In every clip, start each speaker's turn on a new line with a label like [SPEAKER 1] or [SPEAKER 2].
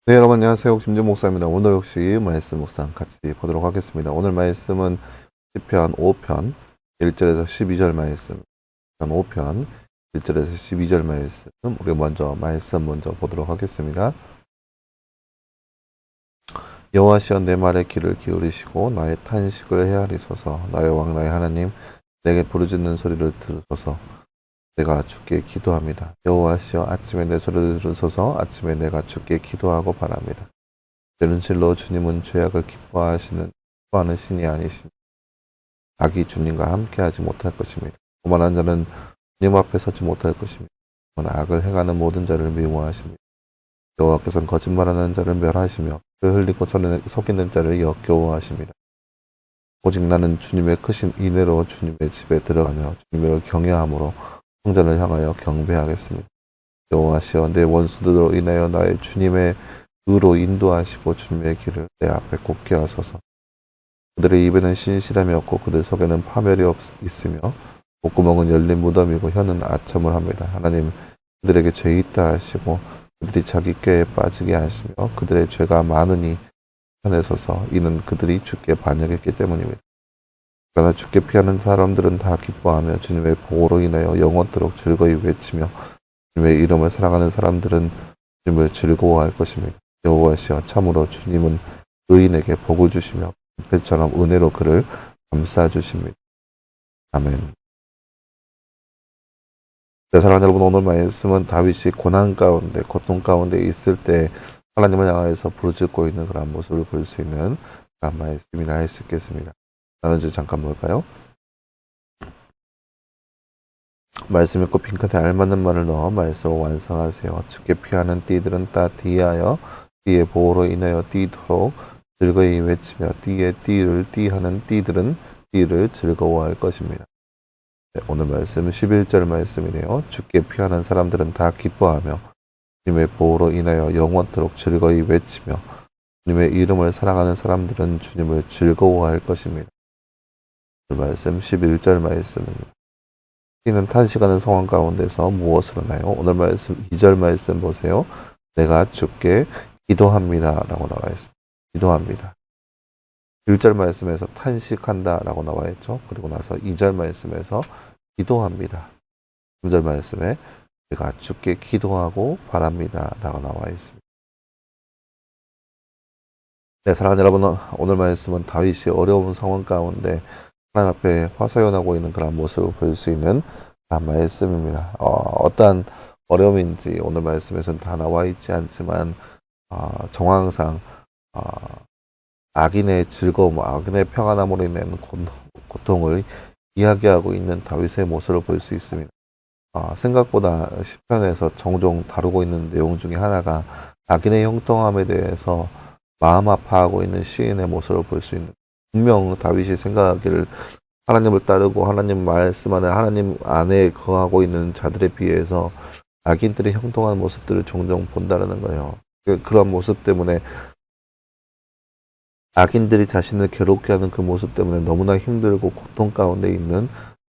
[SPEAKER 1] 네, 여러분 안녕하세요. 김준 목사입니다. 오늘 역시 말씀 묵상 같이 보도록 하겠습니다. 오늘 말씀은 시편 5편 1절에서 12절 말씀, 시편 5편 1절에서 12절 말씀, 우리 먼저 보도록 하겠습니다. 여호와시여 내 말에 귀를 기울이시고 나의 탄식을 헤아리소서. 나의 왕 나의 하나님, 내게 부르짖는 소리를 들으소서. 내가 주께 기도합니다. 여호와시여 아침에 내 소리를 들으소서. 아침에 내가 주께 기도하고 바랍니다. 때는 실로 주님은 죄악을 기뻐하는 신이 아니시니 악이 주님과 함께하지 못할 것입니다. 오만한 자는 주님 앞에 서지 못할 것입니다. 악을 행하는 모든 자를 미워하십니다. 여호와께서는 거짓말하는 자를 멸하시며 그를 흘리고 속이는 자를 역겨워하십니다. 오직 나는 주님의 크신 인애로 주님의 집에 들어가며 주님을 경외함으로 성전을 향하여 경배하겠습니다. 여호와시여 내 원수들로 인하여 나의 주님의 의로 인도하시고 주님의 길을 내 앞에 곱게 하소서. 그들의 입에는 신실함이 없고 그들 속에는 파멸이 있으며 목구멍은 열린 무덤이고 혀는 아첨을 합니다. 하나님 그들에게 죄 있다 하시고 그들이 자기 꾀에 빠지게 하시며 그들의 죄가 많으니 편해서서 이는 그들이 주께 반역했기 때문입니다. 그러나 주께 피하는 사람들은 다 기뻐하며 주님의 보호로 인하여 영원토록 즐거이 외치며 주님의 이름을 사랑하는 사람들은 주님을 즐거워할 것입니다. 여호와시여 참으로 주님은 의인에게 복을 주시며 배처럼 은혜로 그를 감싸 주십니다. 아멘. 네, 사랑하는 여러분, 오늘 말씀은 다윗이 고난 가운데 고통 가운데 있을 때 하나님을 향하여서 부르짖고 있는 그런 모습을 볼 수 있는 그런 말씀이라 할 수 있겠습니다. 나눠주 잠깐 볼까요? 말씀 읽고 빈칸에 알맞는 말을 넣어 말씀을 완성하세요. 주께 피하는 띠들은 다 띠하여 띠의 보호로 인하여 띠도록 즐거이 외치며 띠의 띠를 띠하는 띠들은 띠를 즐거워할 것입니다. 네, 오늘 말씀은 11절 말씀이네요. 주께 피하는 사람들은 다 기뻐하며 주님의 보호로 인하여 영원토록 즐거이 외치며 주님의 이름을 사랑하는 사람들은 주님을 즐거워할 것입니다. 말씀 11절 말씀입니다. 띠는 탄식하는 상황 가운데서 무엇을 하나요? 오늘 말씀 2절 말씀 보세요. 내가 주께 기도합니다 라고 나와 있습니다. 기도합니다. 1절 말씀에서 탄식한다 라고 나와 있죠. 그리고 나서 2절 말씀에서 기도합니다. 3절 말씀에 내가 주께 기도하고 바랍니다 라고 나와 있습니다. 네, 사랑하는 여러분, 오늘 말씀은 다윗이 어려운 상황 가운데 하나님 앞에 화소연하고 있는 그런 모습을 볼 수 있는 그런 말씀입니다. 어떠한 어려움인지 오늘 말씀에서는 다 나와 있지 않지만 정황상 악인의 즐거움, 악인의 평안함으로 인한 고통을 이야기하고 있는 다윗의 모습을 볼 수 있습니다. 생각보다 시편에서 종종 다루고 있는 내용 중에 하나가 악인의 형통함에 대해서 마음 아파하고 있는 시인의 모습을 볼 수 있는, 분명 다윗이 생각하기를 하나님을 따르고 하나님 말씀하는 하나님 안에 거하고 있는 자들에 비해서 악인들의 형통한 모습들을 종종 본다는 거예요. 그런 모습 때문에 악인들이 자신을 괴롭게 하는 그 모습 때문에 너무나 힘들고 고통 가운데 있는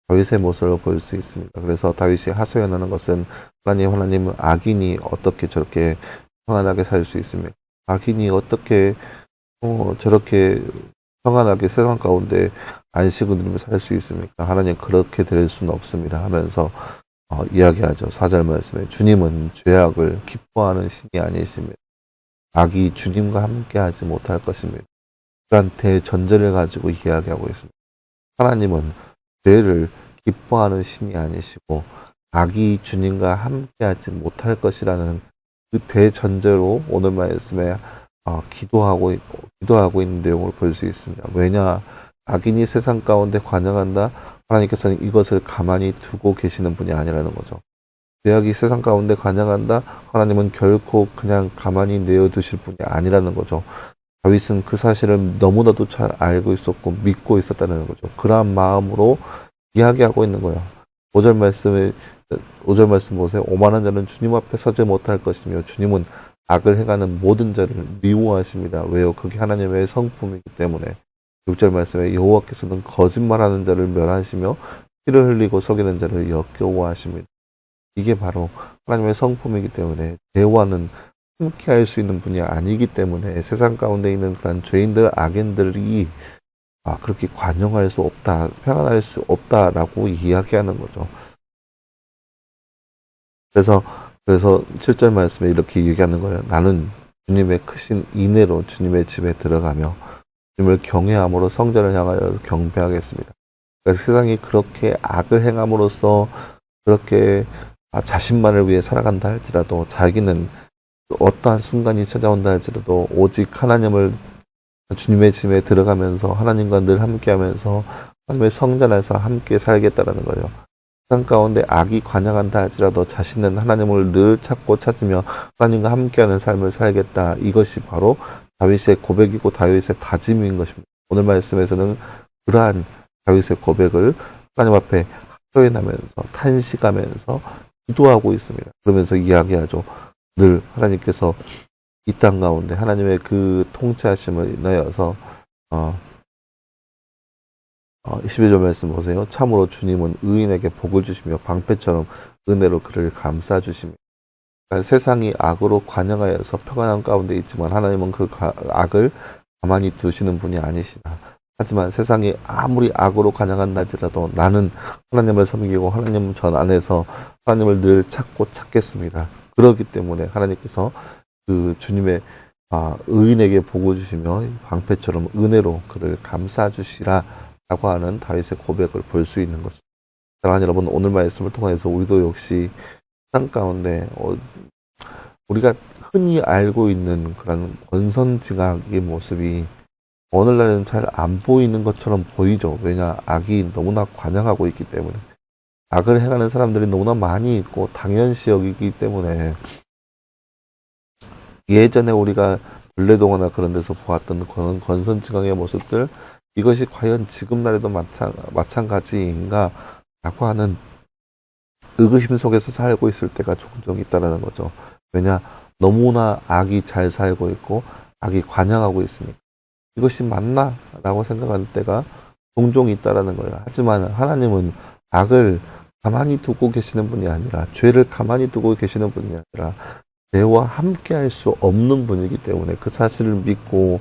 [SPEAKER 1] 다윗의 모습을 볼 수 있습니다. 그래서 다윗이 하소연하는 것은 하나님 악인이 어떻게 저렇게 평안하게 살 수 있습니까? 악인이 어떻게 저렇게 평안하게 세상 가운데 안식을 누리며 살 수 있습니까? 하나님 그렇게 될 수는 없습니다 하면서 이야기하죠. 4절 말씀에 주님은 죄악을 기뻐하는 신이 아니십니다. 악이 주님과 함께 하지 못할 것입니다. 그러한 대전제를 가지고 이야기하고 있습니다. 하나님은 죄를 기뻐하는 신이 아니시고 악이 주님과 함께 하지 못할 것이라는 그 대전제로 오늘 말씀에 기도하고 있는 내용을 볼 수 있습니다. 왜냐? 악인이 세상 가운데 관영한다? 하나님께서는 이것을 가만히 두고 계시는 분이 아니라는 거죠. 죄악이 세상 가운데 관영한다? 하나님은 결코 그냥 가만히 내어두실 분이 아니라는 거죠. 다윗은 그 사실을 너무나도 잘 알고 있었고 믿고 있었다는 거죠. 그러한 마음으로 이야기하고 있는 거예요. 5절 말씀 보세요. 오만한 자는 주님 앞에 서지 못할 것이며 주님은 악을 행하는 모든 자를 미워하십니다. 왜요? 그게 하나님의 성품이기 때문에. 6절 말씀에 여호와께서는 거짓말하는 자를 멸하시며 피를 흘리고 속이는 자를 역겨워하십니다. 이게 바로 하나님의 성품이기 때문에 죄와는 함께 할 수 있는 분이 아니기 때문에 세상 가운데 있는 그런 죄인들, 악인들이 그렇게 관용할 수 없다, 평안할 수 없다라고 이야기하는 거죠. 그래서 7절 말씀에 이렇게 얘기하는 거예요. 나는 주님의 크신 인애로 주님의 집에 들어가며 주님을 경외함으로 성전을 향하여 경배하겠습니다. 그러니까 세상이 그렇게 악을 행함으로써 그렇게 자신만을 위해 살아간다 할지라도 자기는 어떠한 순간이 찾아온다 할지라도 오직 하나님을 주님의 집에 들어가면서 하나님과 늘 함께하면서 하나님의 성전 안에서 함께 살겠다라는 거예요. 세상 가운데 악이 관영한다 할지라도 자신은 하나님을 늘 찾고 찾으며 하나님과 함께하는 삶을 살겠다. 이것이 바로 다윗의 고백이고 다윗의 다짐인 것입니다. 오늘 말씀에서는 그러한 다윗의 고백을 하나님 앞에 표현하면서 탄식하면서 기도하고 있습니다. 그러면서 이야기하죠. 늘 하나님께서 이 땅 가운데 하나님의 그 통치하심을 인하여서 12절 말씀 보세요. 참으로 주님은 의인에게 복을 주시며 방패처럼 은혜로 그를 감싸 주십니다. 그러니까 세상이 악으로 관영하여서 평안한 가운데 있지만 하나님은 그 악을 가만히 두시는 분이 아니시다. 하지만 세상이 아무리 악으로 관영한다 할지라도 나는 하나님을 섬기고 하나님 전 안에서 하나님을 늘 찾고 찾겠습니다. 그렇기 때문에 하나님께서 그 주님의 의인에게 복을 주시며 방패처럼 은혜로 그를 감싸 주시라 라고 하는 다윗의 고백을 볼 수 있는 것입니다. 사랑하는 여러분, 오늘 말씀을 통해서 우리도 역시 세상 가운데 우리가 흔히 알고 있는 그런 권선징악의 모습이 오늘날에는 잘 안 보이는 것처럼 보이죠. 왜냐, 악이 너무나 관영하고 있기 때문에. 악을 행하는 사람들이 너무나 많이 있고 당연시 여기기 때문에 예전에 우리가 전래동화나 그런 데서 보았던 그런 권선징악의 모습들, 이것이 과연 지금 날에도 마찬가지인가 라고 하는 의구심 속에서 살고 있을 때가 종종 있다는 거죠. 왜냐, 너무나 악이 잘 살고 있고 악이 관영하고 있으니까 이것이 맞나? 라고 생각하는 때가 종종 있다는 거예요. 하지만 하나님은 악을 가만히 두고 계시는 분이 아니라, 죄를 가만히 두고 계시는 분이 아니라 죄와 함께 할 수 없는 분이기 때문에 그 사실을 믿고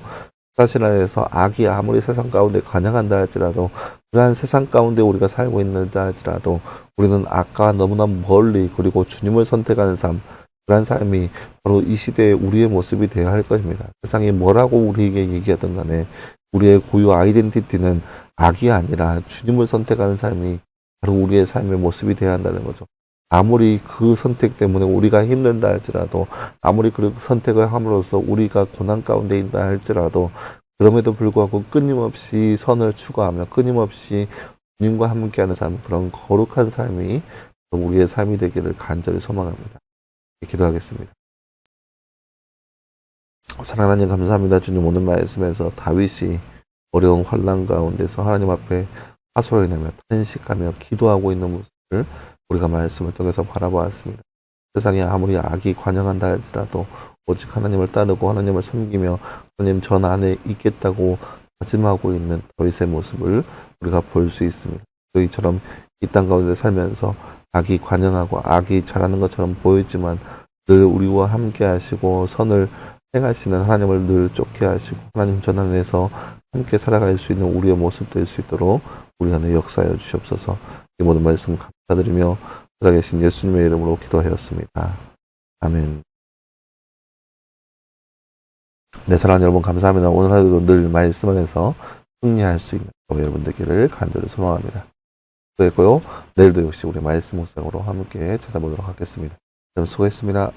[SPEAKER 1] 사실 안에서 악이 아무리 세상 가운데 관영한다 할지라도, 그러한 세상 가운데 우리가 살고 있는다 할지라도 우리는 악과 너무나 멀리, 그리고 주님을 선택하는 삶, 그러한 삶이 바로 이 시대의 우리의 모습이 되어야 할 것입니다. 세상이 뭐라고 우리에게 얘기하든 간에 우리의 고유 아이덴티티는 악이 아니라 주님을 선택하는 삶이 바로 우리의 삶의 모습이 되어야 한다는 거죠. 아무리 그 선택 때문에 우리가 힘든다 할지라도, 아무리 그 선택을 함으로써 우리가 고난 가운데 있다 할지라도, 그럼에도 불구하고 끊임없이 선을 추구하며 끊임없이 주님과 함께하는 삶, 그런 거룩한 삶이 우리의 삶이 되기를 간절히 소망합니다. 기도하겠습니다. 사랑하는 하나님, 감사합니다. 주님, 오늘 말씀에서 다윗이 어려운 환난 가운데서 하나님 앞에 하소연을 내며 탄식하며 기도하고 있는 모습을 우리가 말씀을 통해서 바라보았습니다. 세상에 아무리 악이 관영한다 할지라도 오직 하나님을 따르고 하나님을 섬기며 하나님 전 안에 있겠다고 다짐하고 있는 다윗의 모습을 우리가 볼 수 있습니다. 저희처럼 이 땅 가운데 살면서 악이 관영하고 악이 잘하는 것처럼 보이지만 늘 우리와 함께 하시고 선을 행하시는 하나님을 늘 쫓게 하시고 하나님 전 안에서 함께 살아갈 수 있는 우리의 모습 될 수 있도록 우리 안에 역사하여 주시옵소서. 이 모든 말씀 감사드리며 살아계신 예수님의 이름으로 기도하였습니다. 아멘. 네, 사랑하는 여러분, 감사합니다. 오늘 하루도 늘 말씀 안에서 승리할 수 있는 여러분 되기를 간절히 소망합니다. 수고했고요. 내일도 역시 우리 말씀 묵상으로 함께 찾아보도록 하겠습니다. 여러분 수고했습니다.